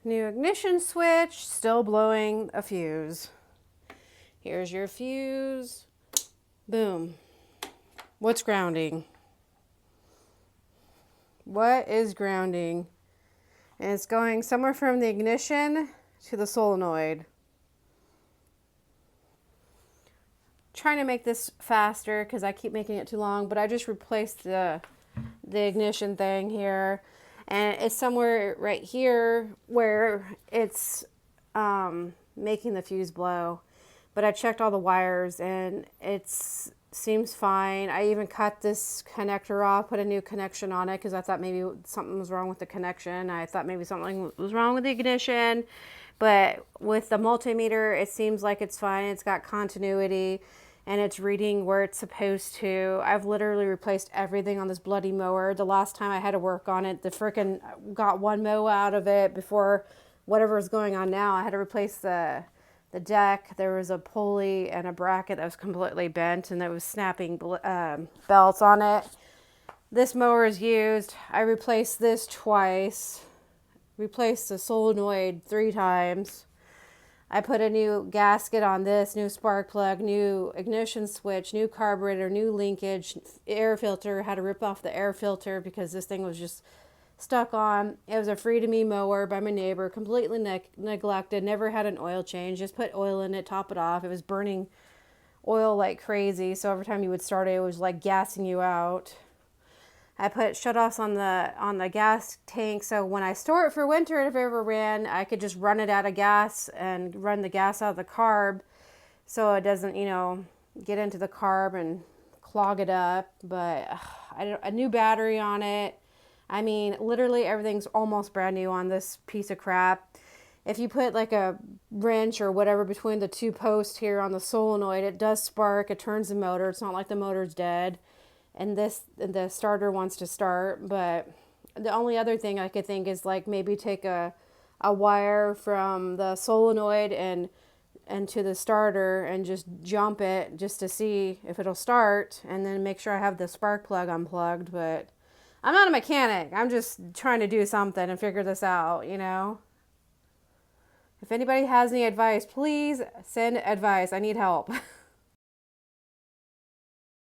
New ignition switch, still blowing a fuse. Here's your fuse. Boom. What's grounding? What is grounding? And it's going somewhere from the ignition to the solenoid. Trying to make this faster because I keep making it too long, but I just replaced the ignition thing here, and it's somewhere right here where it's making the fuse blow. But I checked all the wires and it seems fine. I even cut this connector off, put a new connection on it because I thought maybe something was wrong with the connection. I thought maybe something was wrong with the ignition, but with the multimeter it seems like it's fine. It's got continuity and it's reading where it's supposed to. I've literally replaced everything on this bloody mower. The last time I had to work on it, the frickin' got one mow out of it before whatever is going on now. I had to replace the deck. There was a pulley and a bracket that was completely bent and there was snapping belts on it. This mower is used. I replaced this twice. Replaced the solenoid 3 times. I put a new gasket on this, new spark plug, new ignition switch, new carburetor, new linkage, air filter. Had to rip off the air filter because this thing was just stuck on. It was a free-to-me mower by my neighbor, completely neglected, never had an oil change, just put oil in it, top it off. It was burning oil like crazy, so every time you would start it, it was like gassing you out. I put shutoffs on the gas tank, so when I store it for winter, if it ever ran, I could just run it out of gas and run the gas out of the carb so it doesn't, get into the carb and clog it up. But a new battery on it. I mean, literally everything's almost brand new on this piece of crap. If you put like a wrench or whatever between the 2 posts here on the solenoid, it does spark. It turns the motor. It's not like the motor's dead. And the starter wants to start. But the only other thing I could think is like maybe take a wire from the solenoid and to the starter and just jump it just to see if it'll start, and then make sure I have the spark plug unplugged. But I'm not a mechanic. I'm just trying to do something and figure this out, If anybody has any advice, please send advice. I need help.